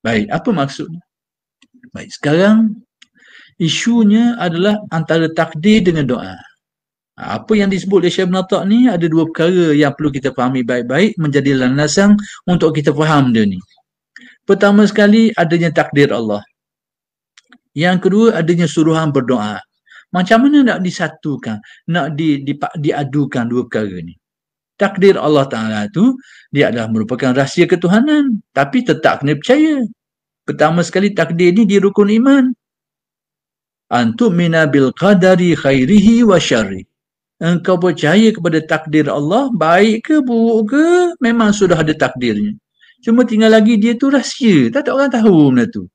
Baik, apa maksudnya? Baik, sekarang isunya adalah antara takdir dengan doa. Apa yang disebut oleh Syekh Ibn Atta' ni ada dua perkara yang perlu kita fahami baik-baik menjadi landasan untuk kita faham dia ni. Pertama sekali adanya takdir Allah. Yang kedua adanya suruhan berdoa. Macam mana nak disatukan, nak diadukan dua perkara ni? Takdir Allah Ta'ala tu dia adalah merupakan rahsia ketuhanan, tapi tetap kena percaya. Pertama sekali takdir ni di rukun iman. Antu'mina bil qadari khairihi wa syarri. Engkau percaya kepada takdir Allah, baik ke buruk ke, memang sudah ada takdirnya. Cuma tinggal lagi dia tu rahsia, tak ada orang tahu benda tu.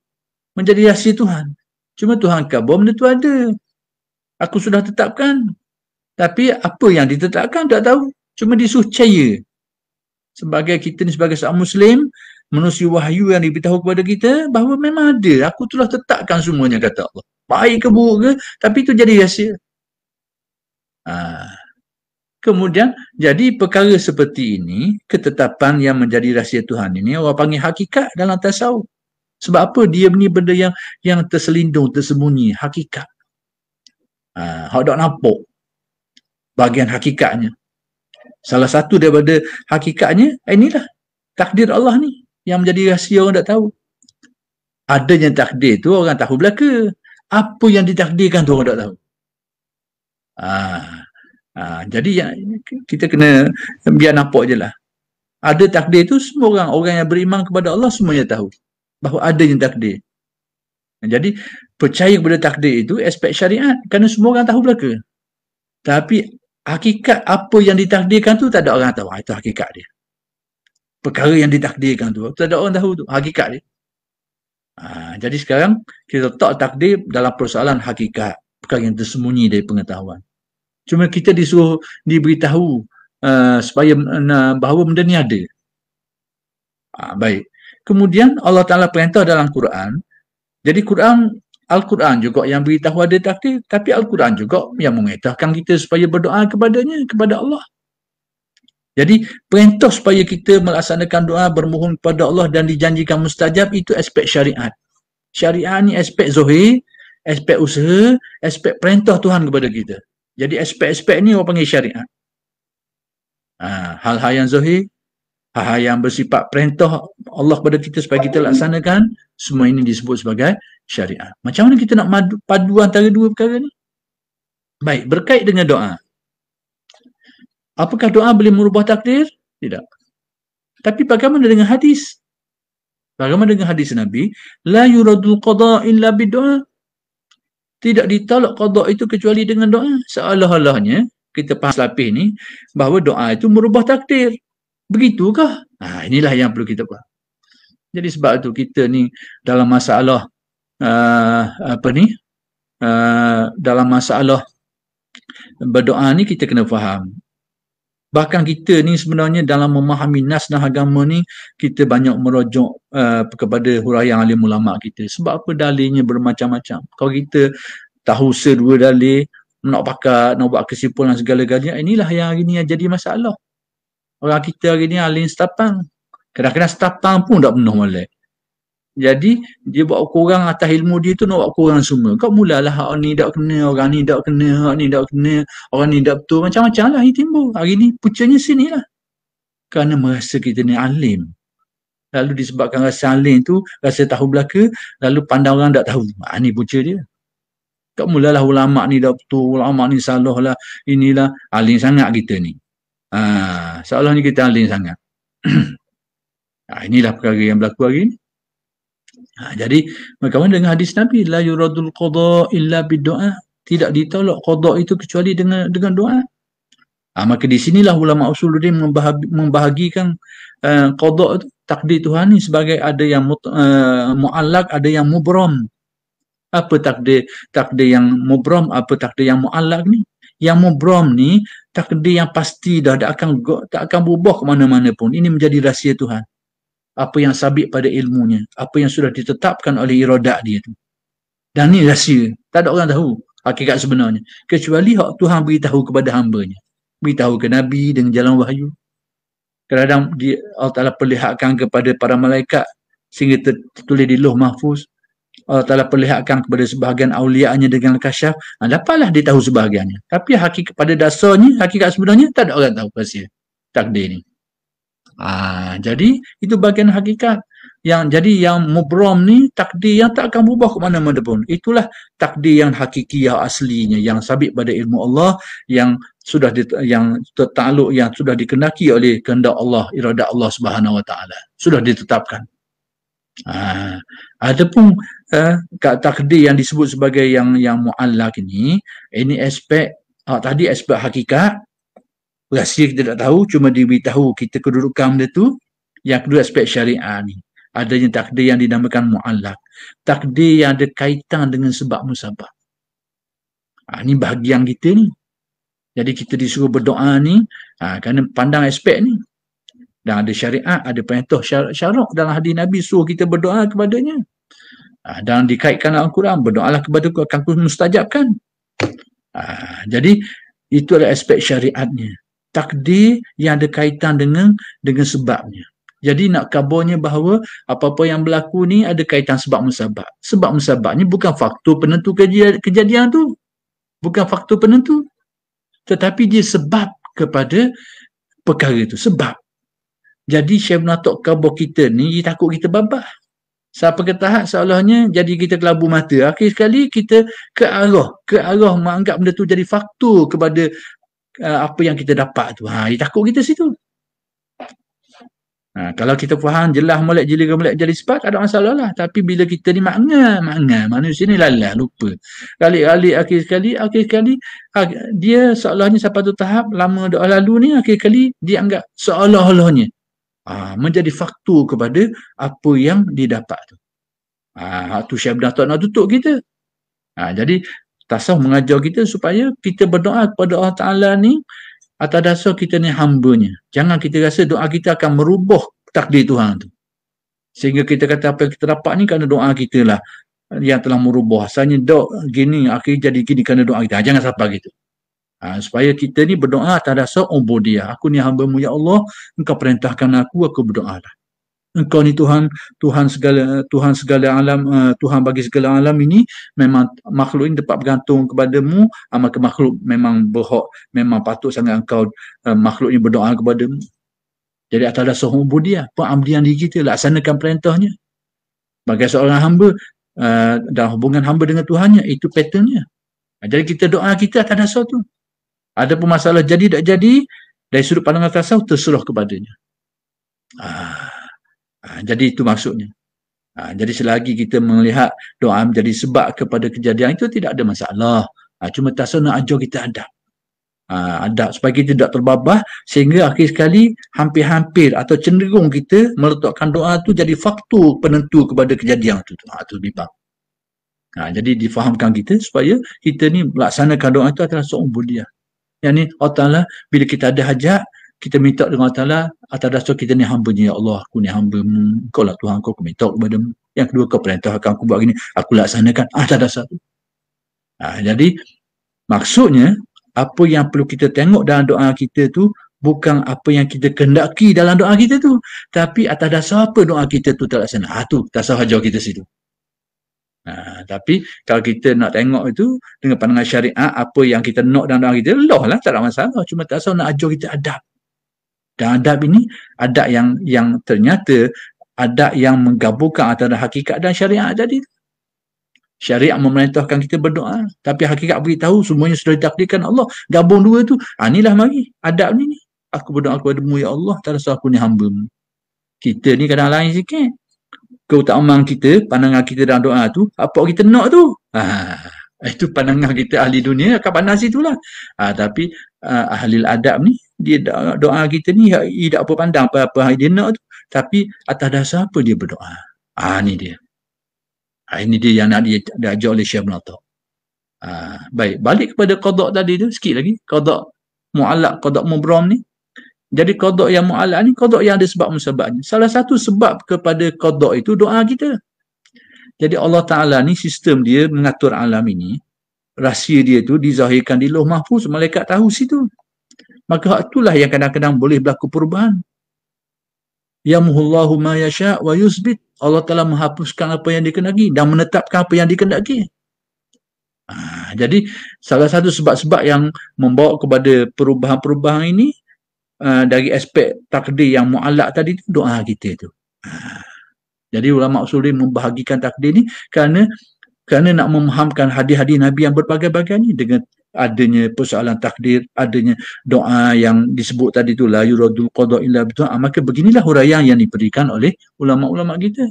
Menjadi rahsia Tuhan. Cuma Tuhan khabar benda tu ada. Aku sudah tetapkan. Tapi apa yang ditetapkan tak tahu. Cuma disuruh percaya. Sebagai kita ni sebagai seorang Muslim, manusia wahyu yang diberitahu kepada kita, bahawa memang ada. Aku telah tetapkan semuanya, kata Allah. Baik ke buruk ke, tapi itu jadi rahsia. Kemudian, jadi perkara seperti ini, ketetapan yang menjadi rahsia Tuhan ini, orang panggil hakikat dalam tasawuf. Sebab apa? Dia ni benda yang terselindung, tersembunyi, hakikat. Hak tak nampak bahagian hakikatnya. Salah satu daripada hakikatnya, inilah takdir Allah ni yang menjadi rahsia orang tak tahu. Adanya takdir tu orang tahu belaka. Apa yang ditakdirkan tu orang tak tahu. Jadi kita kena biar nampak je lah. Ada takdir tu semua orang yang beriman kepada Allah semuanya tahu bahawa adanya takdir. Jadi percaya kepada takdir itu aspek syariat, kerana semua orang tahu belaka. Tapi hakikat apa yang ditakdirkan tu tak ada orang tahu. Itu hakikat dia. Perkara yang ditakdirkan tu tak ada orang tahu tu, hakikat dia. Jadi sekarang kita letak takdir dalam persoalan hakikat, perkara yang tersembunyi dari pengetahuan. Cuma kita disuruh diberitahu supaya bahawa benda ni ada. Baik. Kemudian Allah Ta'ala perintah dalam Quran. Jadi Al-Quran juga yang beritahu ada takdir, tapi Al-Quran juga yang memerintahkan kita supaya berdoa kepadanya, kepada Allah. Jadi perintah supaya kita melaksanakan doa, bermohon kepada Allah dan dijanjikan mustajab, itu aspek syariat. Syariat ni aspek zahir, aspek usaha, aspek perintah Tuhan kepada kita. Jadi aspek-aspek ni orang panggil syariat. Hal-hal yang zahir, hal-hal yang bersifat perintah Allah kepada kita supaya kita laksanakan, semua ini disebut sebagai syariat. Macam mana kita nak padu antara dua perkara ni? Baik, berkait dengan doa. Apakah doa boleh merubah takdir? Tidak. Tapi bagaimana dengan hadis? Bagaimana dengan hadis Nabi? La yuradul qada illa bid-doa. Tidak ditolak qada itu kecuali dengan doa. Seolah-olahnya kita faham selapis ni bahawa doa itu merubah takdir. Begitukah? Inilah yang perlu kita faham. Jadi sebab itu kita ni dalam masalah dalam masalah berdoa ni kita kena faham. Bahkan kita ni sebenarnya dalam memahami nas dan agama ni, kita banyak merujuk kepada huraian alim ulama kita. Sebab apa? Dalilnya bermacam-macam. Kalau kita tahu sedua dalil, nak pakat, nak buat kesimpulan segala-galanya, inilah yang hari ni yang jadi masalah. Orang kita hari ni alim setapang. Kadang-kadang setapang pun tak penuh molek. Jadi, dia buat kurang atas ilmu dia tu, nak buat kurang semua. Kau mulalah hak ni tak kena, orang ni tak kena, hak ni tak kena, orang ni tak betul. Macam-macam lah yang timbul. Hari ni, puncanya sini lah. Kerana merasa kita ni alim. Lalu disebabkan rasa alim tu, rasa tahu belaka, lalu pandang orang tak tahu. Ni punca dia. Kau mulalah ulama' ni tak betul, ulama' ni salah lah, inilah, alim sangat kita ni. Seolah ni kita alim sangat. Inilah perkara yang berlaku hari ni. Jadi bagaimana dengan hadis Nabi, la yuradul qada illa bid-doa, tidak ditolak qada itu kecuali dengan doa. Maka di sinilah ulama usuluddin membahagikan qada itu, takdir Tuhan ni sebagai ada yang muallaq, ada yang mubram. Apa takdir yang mubram, apa takdir yang muallaq ni? Yang mubram ni takdir yang pasti dah tak akan berubah ke mana-mana pun. Ini menjadi rahsia Tuhan. Apa yang sabit pada ilmunya, apa yang sudah ditetapkan oleh iradat dia tu. Dan ni rahsia, tak ada orang tahu hakikat sebenarnya, kecuali hak Tuhan beritahu kepada hamba-Nya, beritahu ke Nabi dengan jalan wahyu. Kadang-kadang Allah Ta'ala perlihatkan kepada para malaikat sehingga tertulis di Lauh Mahfuz. Allah Ta'ala perlihatkan kepada sebahagian awliya-Nya dengan kasyaf, dapatlah dia tahu sebahagiannya. Tapi hakikat pada dasarnya, hakikat sebenarnya tak ada orang tahu rahsia takdir ni. Jadi itu bagian hakikat. Yang mubram ni takdir yang tak akan berubah ke mana-mana pun. Itulah takdir yang hakiki, yang aslinya, yang sabit pada ilmu Allah, yang sudah yang tertakluk, yang sudah dikendaki oleh kehendak Allah, iradat Allah Subhanahu Wa Taala. Sudah ditetapkan. Adapun takdir yang disebut sebagai yang muallaq ini aspek tadi aspek hakikat, rahsia kita tak tahu, cuma diberitahu kita kedudukan benda tu. Yang kedua aspek syariah ni, adanya takdir yang dinamakan muallaq, takdir yang ada kaitan dengan sebab musabab. Ini bahagian kita ni. Jadi kita disuruh berdoa ni kerana pandang aspek ni. Dan ada syariat, ada perintah syarak dalam hadis Nabi suruh kita berdoa kepadanya. Dan dikaitkan Al-Quran, berdoalah kepada aku akan aku mustajabkan. Jadi itu adalah aspek syariatnya. Takdir yang ada kaitan dengan sebabnya. Jadi nak kabarnya bahawa apa-apa yang berlaku ni ada kaitan sebab musabab. Sebab musabab ni bukan faktor penentu kejadian tu. Bukan faktor penentu. Tetapi dia sebab kepada perkara itu. Sebab. Jadi Syekh Natok kabar kita ni, dia takut kita babah. Sampai ke tahap seolahnya jadi kita kelabu mata. Akhir sekali kita ke arah menganggap benda tu jadi faktor kepada apa yang kita dapat tu. Dia takut kita situ. Kalau kita faham jelas molek jadi sebab, tak ada masalah lah. Tapi bila kita ni makna manusia ni lalah, lupa. Kali-kali akhir sekali dia seolahnya sampai tu tahap lama dah lalu ni, akhir sekali dia anggap seolah-olahnya menjadi faktor kepada apa yang didapat tu. Tu Syekh Abdul nak tutup kita. Jadi tasawuf mengajar kita supaya kita berdoa kepada Allah Ta'ala ni atas dasar kita ni hambanya. Jangan kita rasa doa kita akan merubah takdir Tuhan tu. Sehingga kita kata apa yang kita dapat ni kerana doa kita lah yang telah merubah. Asalnya doa gini, akhirnya jadi gini kerana doa kita. Jangan sampai gitu. Supaya kita ni berdoa atas dasar ubudiyah. Aku ni hamba-Mu ya Allah, Engkau perintahkan aku berdoa lah. Engkau ni Tuhan segala alam, Tuhan bagi segala alam ini, memang makhluk ini dapat bergantung kepadamu, maka makhluk memang berhak, memang patut sangat engkau makhluk ini berdoa kepadamu. Jadi atas dasar ubudiyah, pengabdian diri kita, laksanakan perintahnya. Bagi seorang hamba, dan hubungan hamba dengan Tuhannya, itu patternnya. Jadi kita doa kita atas dasar tu. Ada pun masalah jadi tak jadi, dari sudut pandangan tasawuf terserah kepadanya. Jadi itu maksudnya. Jadi selagi kita melihat doa menjadi sebab kepada kejadian itu, tidak ada masalah. Cuma tasawuf nak ajar kita adab. Adab supaya kita tidak terbabah, sehingga akhir sekali hampir-hampir atau cenderung kita meletakkan doa tu jadi faktor penentu kepada kejadian itu. Itu bibang. Jadi difahamkan kita supaya kita ni melaksanakan doa itu adalah seorang ubudiyah. Yang ni Allah Ta'ala, bila kita ada hajat, kita minta dengan Allah Ta'ala atas dasar kita ni hamba-Nya, ya Allah, aku ni hamba-Mu, Engkau lah Tuhan, aku minta kepada-Mu. Yang kedua, Kau perintahkan aku buat gini, aku laksanakan atas dasar tu. Jadi maksudnya apa yang perlu kita tengok dalam doa kita tu bukan apa yang kita kehendaki dalam doa kita tu, tapi atas dasar apa doa kita tu terlaksana. Tu tasawuf ajar kita situ. Tapi kalau kita nak tengok itu dengan pandangan syariat, apa yang kita nak dalam doa kita, Allah lah, tak ada masalah. Cuma tasawuf nak ajar kita adab. Dan adab ini adab yang ternyata adab yang menggabungkan antara hakikat dan syariat tadi. Syariat memerintahkan kita berdoa, tapi hakikat beritahu semuanya sudah ditakdirkan Allah. Gabung dua tu, inilah mari adab ni. Aku berdoa kepada-Mu ya Allah, tak rasa aku ni hamba-Mu. Kita ni kadang lain sikit. Keutamaan kita, pandangan kita dalam doa tu, apa kita nak tu. Itu pandangan kita ahli dunia akan pandang situlah. Tapi ahli adab ni, dia doa kita ni tidak apa pandang apa dia nak tu, tapi atas dasar apa dia berdoa. Ni dia. Ini dia yang nak diajar oleh Syekh Natok. Baik, balik kepada qada' tadi tu sikit lagi. Qada' mu'allaq, qada' mubram ni. Jadi qada' yang mu'allaq ni qada' yang ada sebab musababnya. Salah satu sebab kepada qada' itu doa kita. Jadi Allah Ta'ala ni sistem dia mengatur alam ini. Rahsia dia tu dizahirkan di Lauh Mahfuz, malaikat tahu situ. Maka itulah yang kadang-kadang boleh berlaku perubahan. Yamhullahu ma yasha wa yusbit. Allah telah menghapuskan apa yang dikehendaki dan menetapkan apa yang dikehendaki. Jadi salah satu sebab-sebab yang membawa kepada perubahan-perubahan ini dari aspek takdir yang mu'allak tadi, doa kita tu. Jadi ulama usulin membahagikan takdir ni kerana nak memahamkan hadis-hadis Nabi yang berbagai-bagai ni, dengan adanya persoalan takdir, adanya doa yang disebut tadi tu, la yuradul qada illa bidu'a, maka beginilah huraian yang diberikan oleh ulama-ulama kita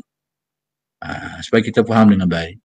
supaya kita faham dengan baik.